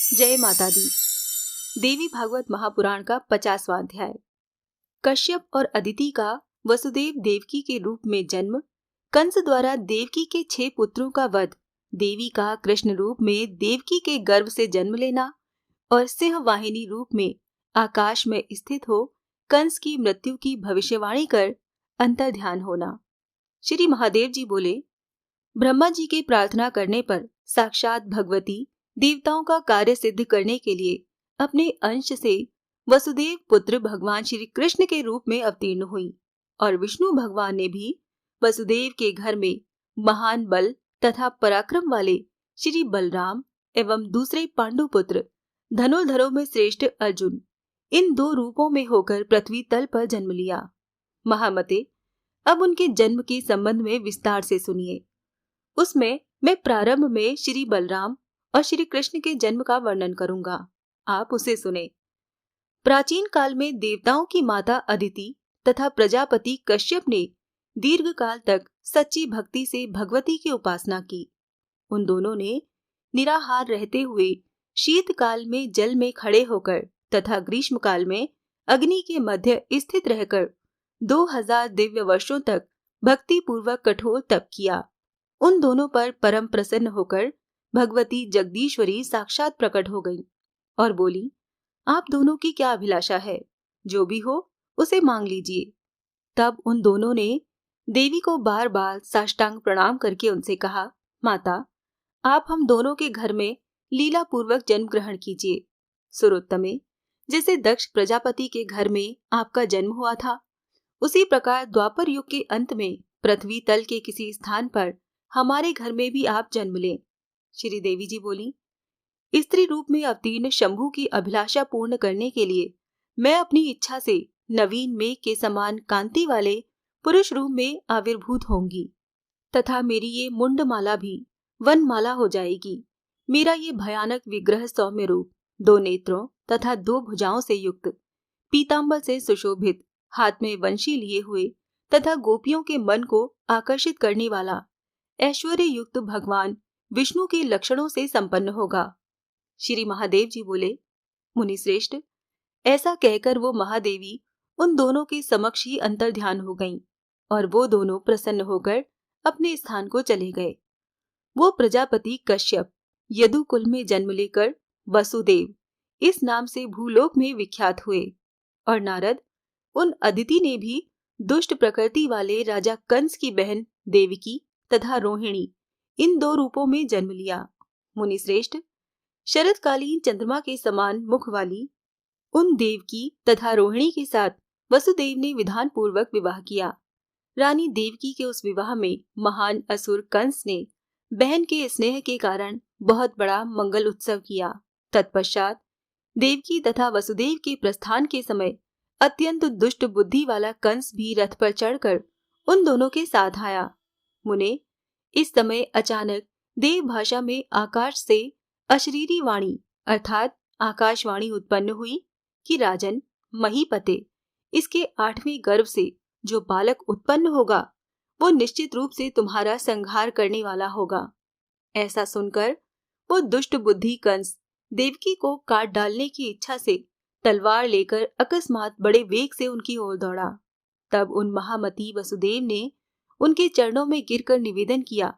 जय माता दी। देवी भागवत महापुराण का 50वां अध्याय। कश्यप और अदिति का वसुदेव देवकी के रूप में जन्म, कंस द्वारा देवकी के 6 पुत्रों का वध, देवी का कृष्ण रूप में देवकी के गर्भ से जन्म लेना और सिंह वाहिनी रूप में आकाश में स्थित हो कंस की मृत्यु की भविष्यवाणी कर अंतर ध्यान होना। श्री महादेव जी बोले, ब्रह्मा जी के प्रार्थना करने पर साक्षात भगवती देवताओं का कार्य सिद्ध करने के लिए अपने अंश से वसुदेव पुत्र भगवान श्री कृष्ण के रूप में अवतीर्ण हुई और विष्णु भगवान ने भी वसुदेव के घर में महान बल तथा पराक्रम वाले श्री बलराम एवं दूसरे पांडु पुत्र धनुर्धरों में श्रेष्ठ अर्जुन, इन 2 रूपों में होकर पृथ्वी तल पर जन्म लिया। महामते, अब उनके जन्म के संबंध में विस्तार से सुनिए। उसमें मैं प्रारंभ में श्री बलराम और श्री कृष्ण के जन्म का वर्णन करूंगा, आप उसे सुने। प्राचीन काल में देवताओं की माता अदिति तथा प्रजापति कश्यप ने दीर्घ काल तक सच्ची भक्ति से भगवती की उपासना की। उन दोनों ने निराहार रहते हुए शीतकाल में जल में खड़े होकर तथा ग्रीष्म काल में अग्नि के मध्य स्थित रहकर 2000 दिव्य वर्षों तक भक्ति पूर्वक कठोर तप किया। उन दोनों पर परम प्रसन्न होकर भगवती जगदीश्वरी साक्षात प्रकट हो गई और बोली, आप दोनों की क्या अभिलाषा है? जो भी हो उसे मांग लीजिए। तब उन दोनों ने देवी को बार बार साष्टांग प्रणाम करके उनसे कहा, माता, आप हम दोनों के घर में लीला पूर्वक जन्म ग्रहण कीजिए। सुरोत्तमे, जैसे दक्ष प्रजापति के घर में आपका जन्म हुआ था, उसी प्रकार द्वापर युग के अंत में पृथ्वी तल के किसी स्थान पर हमारे घर में भी आप जन्म लें। श्री देवी जी बोली, स्त्री रूप में अवतीर्ण शंभु की अभिलाषा पूर्ण करने के लिए मैं अपनी इच्छा से नवीन मेघ के समान कांति वाले पुरुष रूप में आविर्भूत होंगी तथा मेरी ये मुंडमाला भी वनमाला हो जाएगी। मेरा ये भयानक विग्रह सौम्य रूप 2 नेत्रों तथा 2 भुजाओं से युक्त, पीतांबर से सुशोभित, हाथ में वंशी लिए हुए तथा गोपियों के मन को आकर्षित करने वाला ऐश्वर्य युक्त भगवान विष्णु के लक्षणों से संपन्न होगा। श्री महादेव जी बोले, मुनि श्रेष्ठ, ऐसा कहकर वो महादेवी उन दोनों के समक्ष ही अंतर ध्यान हो गईं और वो दोनों प्रसन्न होकर अपने स्थान को चले गए। वो प्रजापति कश्यप यदुकुल में जन्म लेकर वसुदेव इस नाम से भूलोक में विख्यात हुए और नारद उन अदिति ने भी दुष्ट प्रकृति वाले राजा कंस की बहन देवकी तथा रोहिणी इन 2 रूपों में जन्म लिया। मुनि श्रेष्ठ, शरतकालीन चंद्रमा के समान मुख वाली उन देवकी तथा रोहिणी के साथ वसुदेव ने विधान पूर्वक विवाह किया। रानी देवकी के उस विवाह में महान असुर कंस ने बहन के स्नेह के कारण बहुत बड़ा मंगल उत्सव किया। तत्पश्चात देवकी तथा वसुदेव के प्रस्थान के समय अत्यंत दुष्ट बुद्धि वाला कंस भी रथ पर चढ़कर उन दोनों के साथ आया। मुने, इस समय अचानक देव भाषा में आकाश से अशरीरी वाणी अर्थात आकाशवाणी उत्पन्न हुई कि राजन महीपते, इसके 8वें गर्भ से जो बालक उत्पन्न होगा वो निश्चित रूप से तुम्हारा संहार करने वाला होगा। ऐसा सुनकर वो दुष्ट बुद्धि कंस देवकी को काट डालने की इच्छा से तलवार लेकर अकस्मात बड़े वेग से उनकी ओर दौड़ा। तब उन महामती वसुदेव ने उनके चरणों में गिरकर निवेदन किया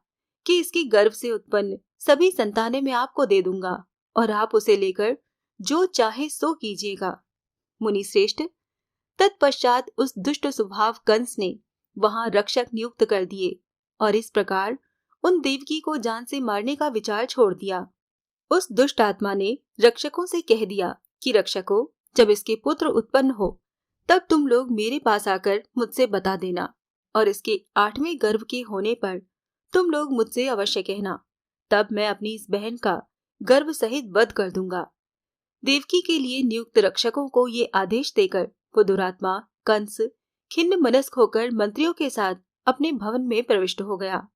कि इसके गर्भ से उत्पन्न सभी संतानें मैं आपको दे दूंगा और आप उसे लेकर जो चाहे सो कीजिएगा। मुनि श्रेष्ठ, तत्पश्चात उस दुष्ट स्वभाव कंस ने वहां रक्षक नियुक्त कर दिए और इस प्रकार उन देवकी को जान से मारने का विचार छोड़ दिया। उस दुष्ट आत्मा ने रक्षकों से कह दिया कि रक्षकों, जब इसके पुत्र उत्पन्न हो तब तुम लोग मेरे पास आकर मुझसे बता देना और इसके 8वें गर्भ के होने पर तुम लोग मुझसे अवश्य कहना, तब मैं अपनी इस बहन का गर्भ सहित वध कर दूंगा। देवकी के लिए नियुक्त रक्षकों को ये आदेश देकर वो दुरात्मा कंस खिन्न मनस्क होकर मंत्रियों के साथ अपने भवन में प्रविष्ट हो गया।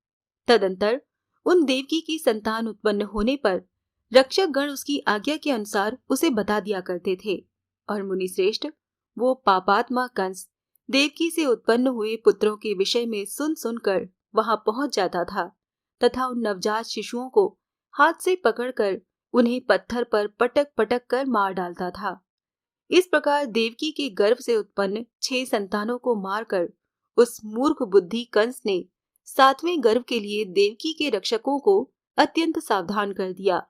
तदंतर उन देवकी की संतान उत्पन्न होने पर रक्षक गण उसकी आज्ञा के अनुसार उसे बता दिया करते थे और मुनि श्रेष्ठ, वो पापात्मा कंस देवकी से उत्पन्न हुए पुत्रों के विषय में सुन सुनकर वहां पहुंच जाता था तथा उन नवजात शिशुओं को हाथ से पकड़कर उन्हें पत्थर पर पटक पटक कर मार डालता था। इस प्रकार देवकी के गर्भ से उत्पन्न 6 संतानों को मारकर उस मूर्ख बुद्धि कंस ने 7वें गर्भ के लिए देवकी के रक्षकों को अत्यंत सावधान कर दिया।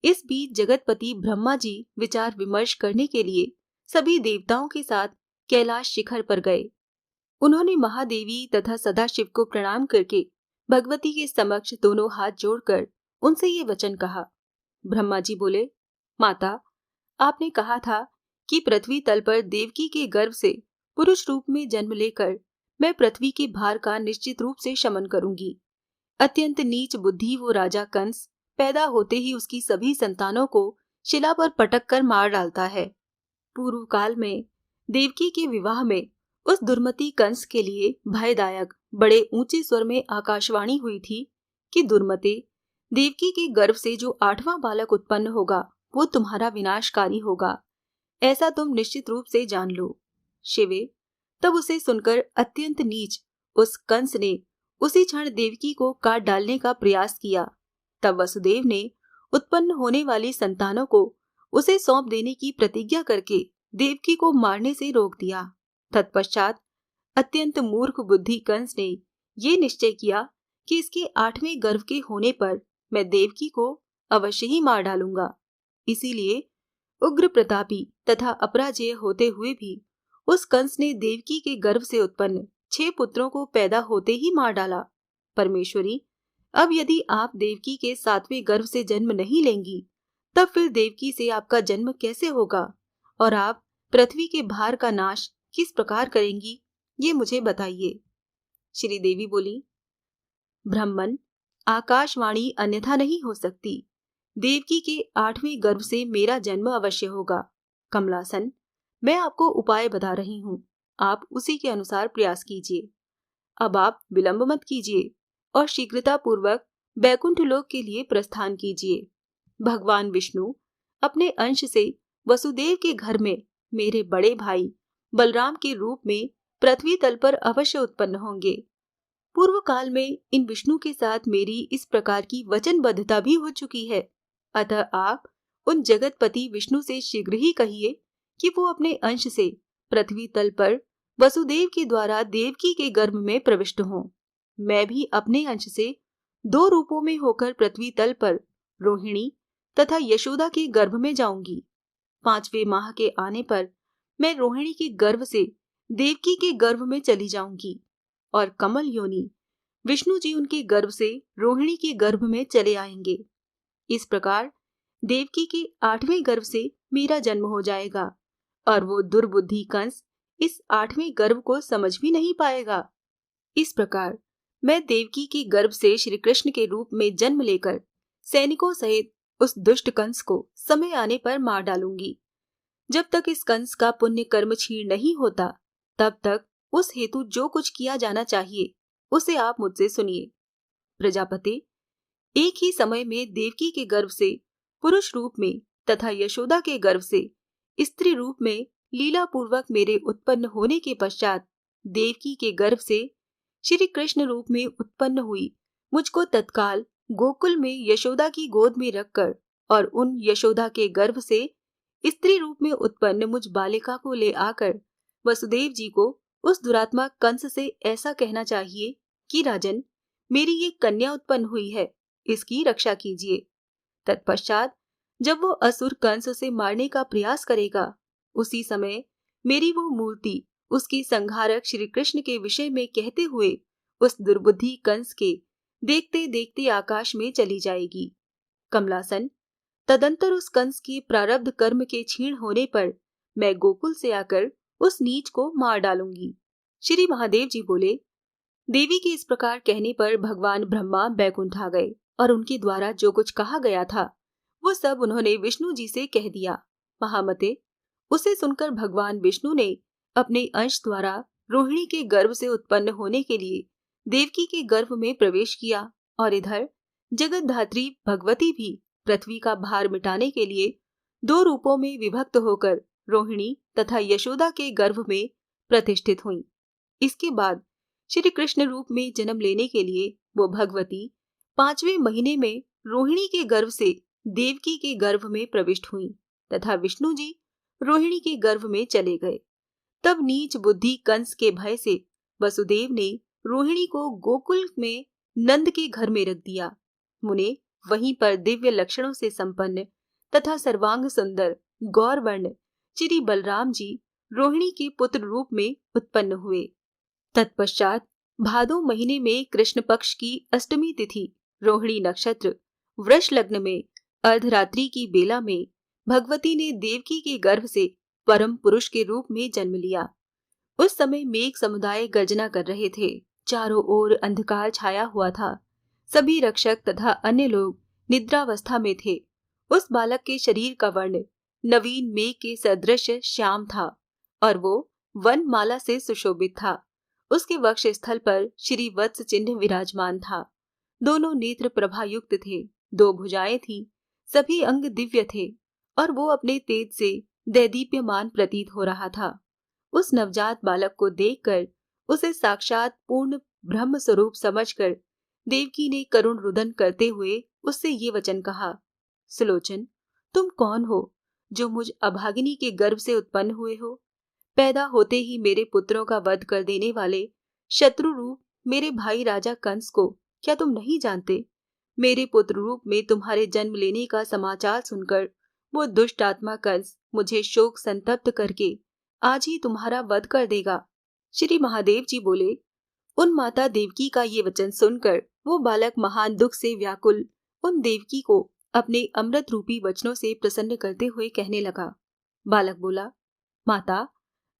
इस बीच जगतपति ब्रह्मा जी विचार विमर्श करने के लिए सभी देवताओं के साथ कैलाश शिखर पर गए। उन्होंने महादेवी तथा सदाशिव को प्रणाम करके भगवती के समक्ष दोनों हाथ जोड़कर उनसे ये वचन कहा। ब्रह्मा जी बोले, माता, आपने कहा था कि पृथ्वी तल पर देवकी के गर्भ से पुरुष रूप में जन्म लेकर मैं पृथ्वी के भार का निश्चित रूप से शमन करूंगी। अत्यंत नीच बुद्धि वो राजा कंस पैदा होते ही उसकी सभी संतानों को शिला पर पटक कर मार डालता है। पूर्व काल में देवकी के विवाह में उस दुर्मति कंस के लिए भयदायक बड़े ऊंचे स्वर में आकाशवाणी हुई थी कि दुर्मते, देवकी के गर्भ से जो 8वां बालक उत्पन्न होगा वो तुम्हारा विनाशकारी होगा, ऐसा तुम निश्चित रूप से जान लो। शिवे, तब उसे सुनकर अत्यंत नीच उस कंस ने उसी क्षण देवकी को काट डालने का प्रयास किया। तब वसुदेव ने उत्पन्न होने वाली संतानों को उसे सौंप देने की प्रतिज्ञा करके देवकी को मारने से रोक दिया। तत्पश्चात अत्यंत मूर्ख बुद्धि कंस ने ये निश्चय किया कि इसके 8वें गर्भ के होने पर मैं देवकी को अवश्य ही मार डालूंगा। इसीलिए उग्र प्रतापी तथा अपराजेय होते हुए भी उस कंस ने देवकी के गर्भ से उत्पन्न 6 पुत्रों को पैदा होते ही मार डाला। परमेश्वरी, अब यदि आप देवकी के 7वें गर्भ से जन्म नहीं लेंगी, तब फिर देवकी से आपका जन्म कैसे होगा और आप पृथ्वी के भार का नाश किस प्रकार करेंगी, ये मुझे बताइए। श्री देवी बोली, ब्राह्मण, आकाशवाणी अन्यथा नहीं हो सकती। देवकी के 8वें गर्भ से मेरा जन्म अवश्य होगा। कमलासन, मैं आपको उपाय बता रही हूँ, आप उसी के अनुसार प्रयास कीजिए। अब आप विलंब मत कीजिए और शीघ्रता पूर्वक बैकुंठ लोक के लिए प्रस्थान कीजिए। भगवान विष्णु अपने अंश से वसुदेव के घर में मेरे बड़े भाई बलराम के रूप में पृथ्वी तल पर अवश्य उत्पन्न होंगे। पूर्व काल में इन विष्णु के साथ मेरी इस प्रकार की वचनबद्धता भी हो चुकी है। अतः आप उन जगतपति विष्णु से शीघ्र ही कहिए कि वो अपने अंश से पृथ्वी तल पर वसुदेव के द्वारा देवकी के गर्भ में प्रविष्ट हों। मैं भी अपने अंश से 2 रूपों में होकर पृथ्वी तल पर रोहिणी तथा यशोदा के गर्भ में जाऊंगी। 5वें माह के आने पर मैं रोहिणी के गर्भ से देवकी के गर्भ में चली जाऊंगी और कमल योनि विष्णु जी उनके गर्भ से रोहिणी के गर्भ में चले आएंगे। इस प्रकार देवकी के 8वें गर्भ से मेरा जन्म हो जाएगा और वो दुर्बुद्धि कंस इस 8वें गर्भ को समझ भी नहीं पाएगा। इस प्रकार मैं देवकी के गर्भ से श्री कृष्ण के रूप में जन्म लेकर सैनिकों सहित उस दुष्ट कंस को समय आने पर मार डालूंगी। जब तक इस कंस का पुण्य कर्म क्षीण नहीं होता, तब तक उस हेतु जो कुछ किया जाना चाहिए उसे आप मुझसे सुनिए। प्रजापति, एक ही समय में देवकी के गर्भ से पुरुष रूप में तथा यशोदा के गर्भ से स्त्री रूप में लीला पूर्वक मेरे उत्पन्न होने के पश्चात देवकी के गर्भ से श्री कृष्ण रूप में उत्पन्न हुई मुझको तत्काल गोकुल में यशोदा की गोद में रखकर और उन यशोदा के गर्भ से स्त्री रूप में उत्पन्न मुझ बालिका को ले आकर वसुदेव जी को उस दुरात्मा कंस से ऐसा कहना चाहिए कि राजन, मेरी ये कन्या उत्पन्न हुई है, इसकी रक्षा कीजिए। तत्पश्चात जब वो असुर कंस उसे मारने का प्रयास करेगा, उसी समय मेरी वो मूर्ति उसके संहारक श्री कृष्ण के विषय में कहते हुए उस दुर्बुद्धि कंस के देखते देखते आकाश में चली जाएगी। कमलासन, तदंतर उस कंस के प्रारब्ध कर्म के क्षीण होने पर मैं गोकुल से आकर उस नीच को मार डालूंगी। श्री महादेव जी बोले, देवी के इस प्रकार कहने पर भगवान ब्रह्मा बैकुंठ आ गए और उनके द्वारा जो कुछ कहा गया था वो सब उन्होंने विष्णु जी से कह दिया। महामते, उसे सुनकर भगवान विष्णु ने अपने अंश द्वारा रोहिणी के गर्भ से उत्पन्न होने के लिए देवकी के गर्भ में प्रवेश किया और इधर जगत धात्री भगवती भी पृथ्वी का भार मिटाने के लिए 2 रूपों में विभक्त होकर रोहिणी तथा यशोदा के गर्भ में प्रतिष्ठित हुई। इसके बाद श्री कृष्ण रूप में जन्म लेने के लिए वो भगवती 5वें महीने में रोहिणी के गर्भ से देवकी के गर्भ में प्रविष्ट हुई तथा विष्णु जी रोहिणी के गर्भ में चले गए। तब नीच बुद्धि कंस के भय से वसुदेव ने रोहिणी को गोकुल में नंद के घर में रख दिया। मुने वहीं पर दिव्य लक्षणों से संपन्न तथा सर्वांग सुंदर गौरवर्ण श्री बलराम जी रोहिणी के पुत्र रूप में उत्पन्न हुए। तत्पश्चात भादो महीने में कृष्ण पक्ष की अष्टमी तिथि रोहिणी नक्षत्र वृष लग्न में अर्धरात्रि की बेला में भगवती ने देवकी के गर्भ से परम पुरुष के रूप में जन्म लिया। उस समय मेघ समुदाय गर्जना कर रहे थे, चारों ओर अंधकार छाया हुआ था। सभी रक्षक तथा अन्य लोग निद्रावस्था में थे। उस बालक के शरीर का वर्ण नवीन मेघ के सदृश श्याम था और वो वन माला से सुशोभित था। उसके वक्ष स्थल पर श्री वत्स चिन्ह विराजमान था। दोनों नेत्र प्रभा युक्त थे, 2 भुजाएं थी, सभी अंग दिव्य थे और वो अपने तेज से दैदीप्यमान प्रतीत हो रहा था। उस नवजात बालक को देखकर उसे साक्षात पूर्ण ब्रह्म स्वरूप समझकर देवकी ने करुण रुदन करते हुए उससे ये वचन कहा, सुलोचन, तुम कौन हो जो मुझ अभागिनी के गर्भ से उत्पन्न हुए हो? पैदा होते ही मेरे पुत्रों का वध कर देने वाले शत्रु रूप मेरे भाई राजा कंस को क्या तुम नहीं जानते? मेरे पुत्र रूप में तुम्हारे जन्म लेने का समाचार सुनकर वो दुष्ट आत्मा कंस मुझे शोक संतप्त करके आज ही तुम्हारा वध कर देगा। श्री महादेव जी बोले, उन माता देवकी का ये वचन सुनकर वो बालक महान दुख से व्याकुल उन देवकी को अपने अमृत रूपी वचनों से प्रसन्न करते हुए कहने लगा। बालक बोला, माता,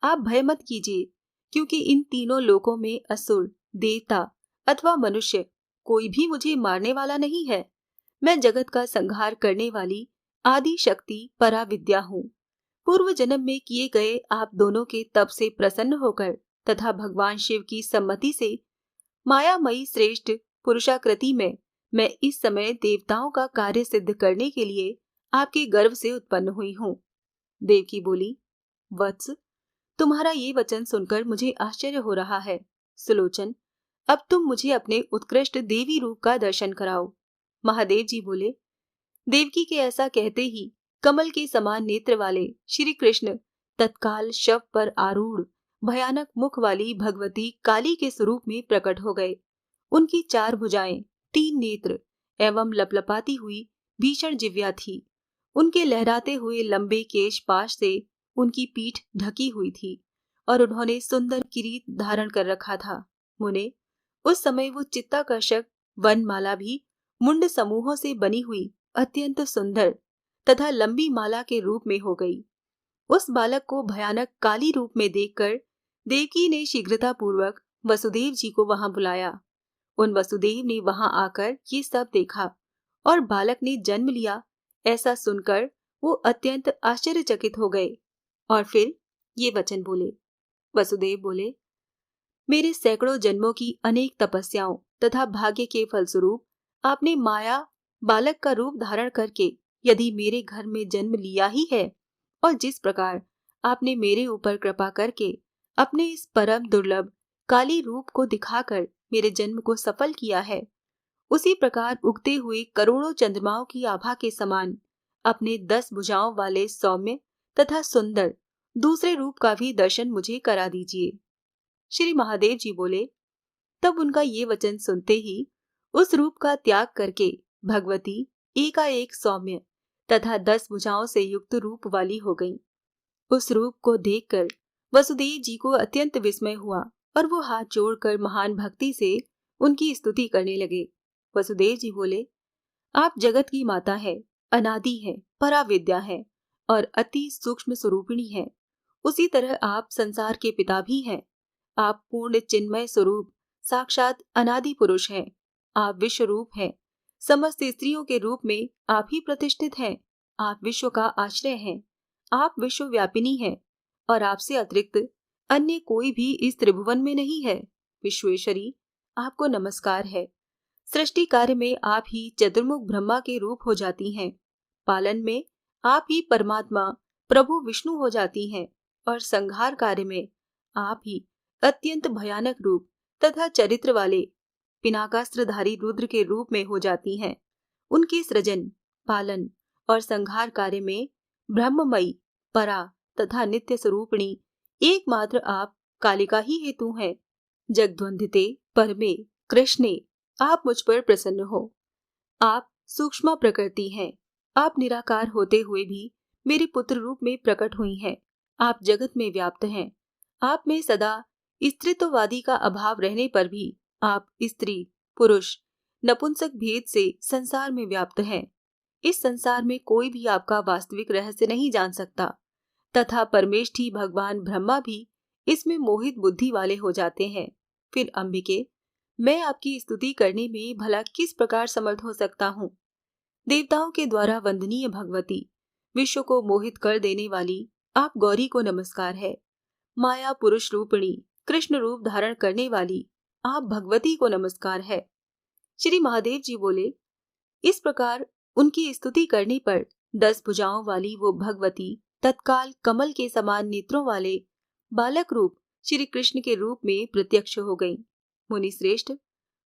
आप भय मत कीजिए, क्योंकि इन तीनों लोकों में असुर, देवता अथवा मनुष्य कोई भी मुझे मारने वाला नहीं है। मैं जगत का संहार करने वाली आदि शक्ति पराविद्या हूँ। पूर्व जन्म में किए गए आप दोनों के तप से प्रसन्न होकर तथा भगवान शिव की सम्मति से मायामयी श्रेष्ठ पुरुषाकृति में मैं इस समय देवताओं का कार्य सिद्ध करने के लिए आपके गर्भ से उत्पन्न हुई हूँ। देवकी बोली, वत्स, तुम्हारा ये वचन सुनकर मुझे आश्चर्य हो रहा है। सुलोचन, अब तुम मुझे अपने उत्कृष्ट देवी रूप का दर्शन कराओ। महादेव जी बोले। देवकी के ऐसा कहते ही कमल के समान नेत्र वाले श्री कृष्ण तत्काल शव पर आरूढ़ भयानक मुख वाली भगवती काली के स्वरूप में प्रकट हो गए। उनकी 4 भुजाएं, 3 नेत्र एवं लपलपाती हुई भीषण जिह्वा थी। उनके लहराते हुए लंबे केश पाश से उनकी पीठ ढकी हुई थी और उन्होंने सुंदर किरीट धारण कर रखा था। मुने, उस समय वो चित्ताकर्षक वनमाला भी मुंड समूहों से बनी हुई अत्यंत सुंदर तथा लंबी माला के रूप में हो गई। उस बालक को भयानक काली रूप में देखकर देवकी ने शीघ्रता पूर्वक वसुदेव जी को वहां बुलाया। उन वसुदेव ने वहां आकर ये सब देखा और बालक ने जन्म लिया ऐसा सुनकर वो अत्यंत आश्चर्यचकित हो गए और फिर ये वचन बोले। वसुदेव बोले, मेरे सैकड़ों जन्मों की अनेक तपस्याओं तथा भाग्य के फलस्वरूप आपने माया बालक का रूप धारण करके यदि मेरे घर में जन्म लिया ही है और जिस प्रकार आपने मेरे ऊपर कृपा करके अपने इस परम दुर्लभ काली रूप को दिखाकर मेरे जन्म को सफल किया है, उसी प्रकार उगते हुए करोड़ों चंद्रमाओं की आभा के समान अपने 10 भुजाओं वाले सौम्य तथा सुंदर दूसरे रूप का भी दर्शन मुझे करा दीजिए। श्री महादेव जी बोले। तब उनका ये वचन सुनते ही उस रूप का त्याग करके भगवती एकाएक सौम्य तथा 10 भुजाओं से युक्त रूप वाली हो गई। उस रूप को देखकर वसुदेव जी को अत्यंत विस्मय हुआ और वो हाथ जोड़कर महान भक्ति से उनकी स्तुति करने लगे। वसुदेव जी बोले, आप जगत की माता है, अनादि है, पराविद्या है और अति सूक्ष्म स्वरूपिणी है। उसी तरह आप संसार के पिता भी हैं। आप पूर्ण चिन्मय स्वरूप साक्षात अनादि पुरुष हैं। आप विश्व रूप हैं। समस्त स्त्रियों के रूप में आप ही प्रतिष्ठित हैं। आप विश्व का आश्रय हैं। आप विश्व व्यापिनी हैं और आपसे अतिरिक्त अन्य कोई भी इस त्रिभुवन में नहीं है। विश्वेश्वरी, आपको नमस्कार है। सृष्टि कार्य में आप ही चतुर्मुख ब्रह्मा के रूप हो जाती हैं। पालन में आप ही परमात्मा प्रभु विष्णु हो जाती हैं और संहार कार्य में आप ही अत्यंत भयानक रूप तथा चरित्र वाले पिनाकास्त्रधारी रुद्र के रूप में हो जाती हैं। उनके सृजन, पालन और संहार कार्य में ब्रह्ममयी, परा तथा नित्य स्वरूपिणी एकमात्र आप कालिका ही हेतु हैं। जगद्वंदिते परमे कृष्णे, आप मुझ पर प्रसन्न हो। आप सूक्ष्म प्रकृति हैं। आप निराकार होते हुए भी मेरे पुत्र रूप में प्रकट हुई हैं। आप जगत में व्याप्त हैं। आप में सदा स्त्रीत्ववादी का अभाव रहने पर भी आप स्त्री, पुरुष, नपुंसक भेद से संसार में व्याप्त हैं। इस संसार में कोई भी आपका वास्तविक रहस्य नहीं जान सकता, तथा परमेष्ठी भगवान ब्रह्मा भी इसमें मोहित बुद्धि वाले हो जाते हैं। फिर अंबिके, मैं आपकी स्तुति करने में भला किस प्रकार समर्थ हो सकता हूँ। देवताओं के द्वारा वंदनीय भगवती, विश्व को मोहित कर देने वाली आप गौरी को नमस्कार है। माया पुरुष रूपिणी, कृष्ण रूप धारण करने वाली आप भगवती को नमस्कार है। श्री महादेव जी बोले, इस प्रकार उनकी स्तुति करने पर 10 भुजाओं वाली वो भगवती तत्काल कमल के समान नेत्रों वाले बालक रूप श्री कृष्ण के रूप में प्रत्यक्ष हो गईं। मुनि श्रेष्ठ,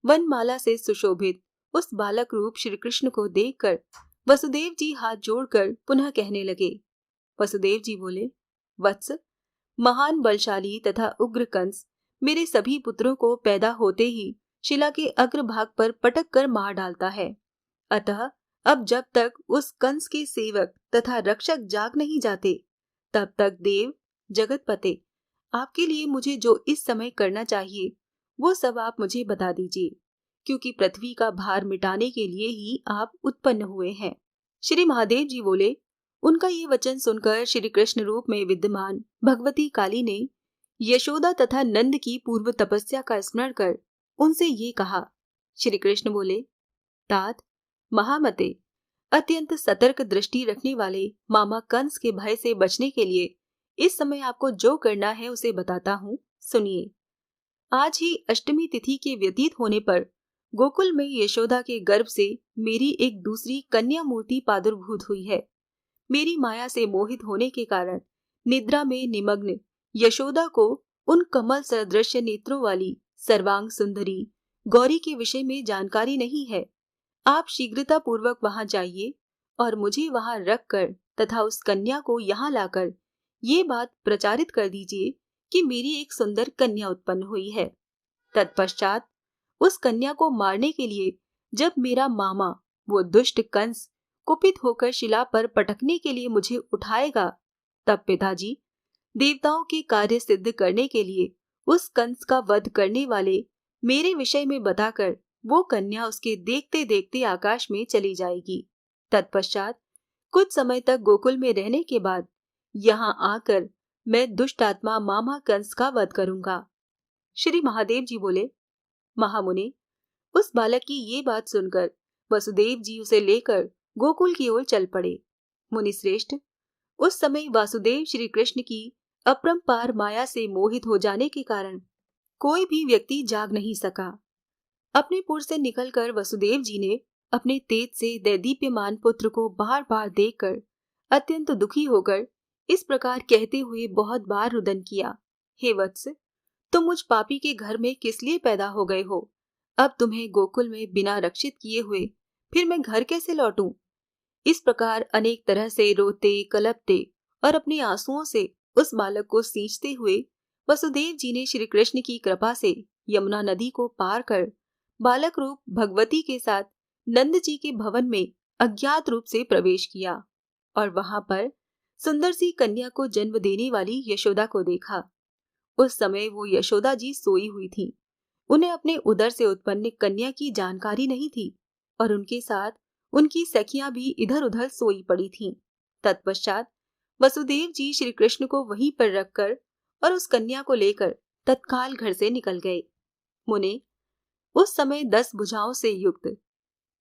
वनमाला से सुशोभित उस बालक रूप श्री कृष्ण को देखकर वसुदेव जी हाथ जोड़कर पुनः कहने लगे। वसुदेव जी बोले, वत्स, महान बलशाली तथा उग्र कंस मेरे सभी पुत्रों को पैदा होते ही शिला के अग्रभाग पर पटक कर मार डालता है। अतः अब जब तक उस कंस के सेवक तथा रक्षक जाग नहीं जाते, तब तक देव जगतपते, आपके लिए मुझे जो इस समय करना चाहिए वो सब आप मुझे बता दीजिए, क्योंकि पृथ्वी का भार मिटाने के लिए ही आप उत्पन्न हुए हैं। श्री महादेव जी बोले, उनका ये वचन सुनकर श्री कृष्ण रूप में विद्यमान भगवती काली ने यशोदा तथा नंद की पूर्व तपस्या का स्मरण कर उनसे ये कहा। श्री कृष्ण बोले, तात महामते, अत्यंत सतर्क दृष्टि रखने वाले मामा कंस के भय से बचने के लिए इस समय आपको जो करना है उसे बताता हूँ, सुनिए। आज ही अष्टमी तिथि के व्यतीत होने पर गोकुल में यशोदा के गर्भ से मेरी एक दूसरी कन्या मूर्ति प्रादुर्भूत हुई है। मेरी माया से मोहित होने के कारण निद्रा में निमग्न यशोदा को उन कमल सदृश्य नेत्रों वाली सर्वांग सुंदरी गौरी के विषय में जानकारी नहीं है। आप शीघ्रता पूर्वक वहां जाइए और मुझे वहां रखकर तथा उस कन्या को यहाँ लाकर ये बात प्रचारित कर दीजिए कि मेरी एक सुंदर कन्या उत्पन्न हुई है। तत्पश्चात उस कन्या को मारने के लिए जब मेरा मामा वो दुष्ट कंस कुपित होकर शिला पर पटकने के लिए मुझे उठाएगा, तब पिताजी देवताओं के कार्य सिद्ध करने के लिए उस कंस का वध करने वाले मेरे विषय में बताकर वो कन्या उसके देखते देखते आकाश में चली जाएगी। तत्पश्चात कुछ समय तक गोकुल में रहने के बाद यहाँ आकर मैं दुष्ट आत्मा मामा कंस का वध करूंगा। श्री महादेव जी बोले, महामुनि, उस बालक की ये बात सुनकर वसुदेव जी उसे लेकर गोकुल की ओर चल पड़े। मुनि श्रेष्ठ, उस समय वासुदेव श्री कृष्ण की अपरंपार माया से मोहित हो जाने के कारण कोई भी व्यक्ति जाग नहीं सका। अपने पुर से निकलकर वसुदेव जी ने अपने तेज से दैदीप्यमान पुत्र को बार बार देखकर अत्यंत दुखी होकर इस प्रकार कहते हुए बहुत बार रुदन किया, हे वत्स, तुम मुझ पापी के घर में किस लिए पैदा हो गए हो? अब तुम्हें गोकुल में बिना रक्षित किए हुए फिर मैं घर कैसे लौटूं? इस प्रकार अनेक तरह से रोते कलपते और अपने आंसुओं से उस बालक को सींचते हुए वसुदेव जी ने श्री कृष्ण की कृपा से यमुना नदी को पार कर बालक रूप भगवती के साथ नंद जी के भवन में अज्ञात रूप से प्रवेश किया और वहां पर सुंदर सी कन्या को जन्म देने वाली यशोदा को देखा। उस समय वो यशोदा जी सोई हुई थी। उन्हें अपने उदर से उत्पन्न कन्या की जानकारी नहीं थी और उनके साथ उनकी सखियां भी इधर उधर सोई पड़ी थीं। तत्पश्चात वसुदेव जी श्री कृष्ण को वहीं पर रखकर और उस कन्या को लेकर तत्काल घर से निकल गए। मुने, उस समय 10 भुजाओं से युक्त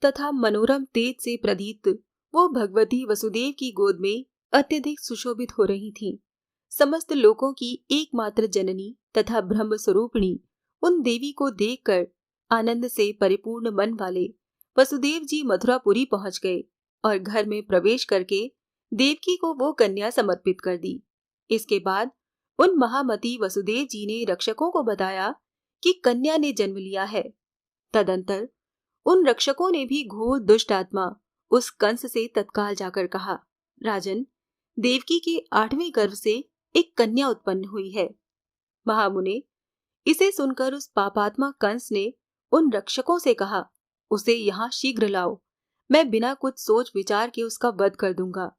तथा मनोरम तेज से प्रदीप्त वो भगवती वसुदेव की गोद में अत्यधिक सुशोभित हो रही थीं। समस्त लोकों की एकमात्र जननी तथा ब्रह्म स्वरूपिणी उन देवी को देखकर आनंद से परिपूर्ण मन वाले वसुदेव जी मथुरापुरी पहुंच गए और घर में प्रवेश करके देवकी को वो कन्या समर्पित कर दी। इसके बाद उन महामती वसुदेव जी ने रक्षकों को बताया कि कन्या ने जन्म लिया है। तदंतर उन रक्षकों ने भी घोर दुष्ट आत्मा उस कंस से तत्काल जाकर कहा, राजन, देवकी के 8वें गर्भ से एक कन्या उत्पन्न हुई है। महामुने, इसे सुनकर उस पापात्मा कंस ने उन रक्षकों से कहा, उसे यहाँ शीघ्र लाओ, मैं बिना कुछ सोच विचार के उसका वध कर दूंगा।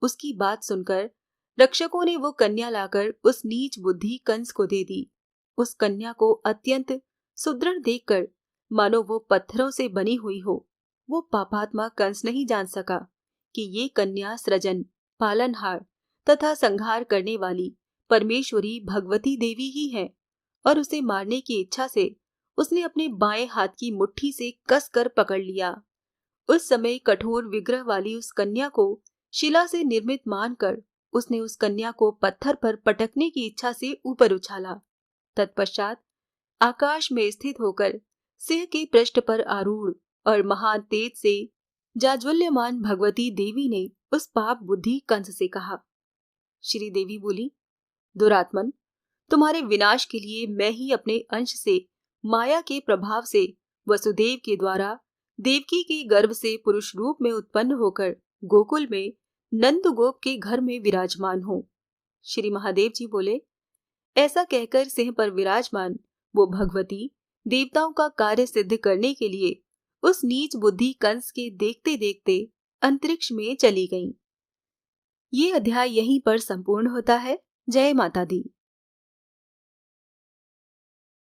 उसकी बात सुनकर रक्षकों ने वो कन्या लाकर उस नीच बुद्धि कंस को दे दी। उस कन्या को अत्यंत सुदृढ़ देखकर मानो वो पत्थरों से बनी हुई हो। वो पापात्मा कंस नहीं जान सका कि ये कन्या सृजन, पालनहार तथा संहार करने वाली परमेश्वरी भगवती देवी ही है, और उसे मारने की इच्छा से उसने अपने बाएं हाथ की मुट्ठी से कसकर पकड़ लिया। उस समय कठोर विग्रह वाली उस कन्या को शिला से निर्मित मानकर उसने उस कन्या को पत्थर पर पटकने की इच्छा से ऊपर उछाला। तत्पश्चात आकाश में स्थित होकर सिंह के पृष्ठ पर आरूढ़ और महान तेज से जाज्वल्यमान भगवती देवी ने उस पाप बुद्धि कंस से कहा। श्री देवी बोली, दुरात्मन, तुम्हारे विनाश के लिए मैं ही अपने अंश से माया के प्रभाव से वसुदेव के द्वारा देवकी के गर्भ से पुरुष रूप में उत्पन्न होकर गोकुल में नंदगोप के घर में विराजमान हूँ। श्री महादेव जी बोले, ऐसा कहकर सिंह पर विराजमान वो भगवती देवताओं का कार्य सिद्ध करने के लिए उस नीच बुद्धि कंस के देखते देखते अंतरिक्ष में चली गईं। ये अध्याय यहीं पर संपूर्ण होता है। जय माता दी।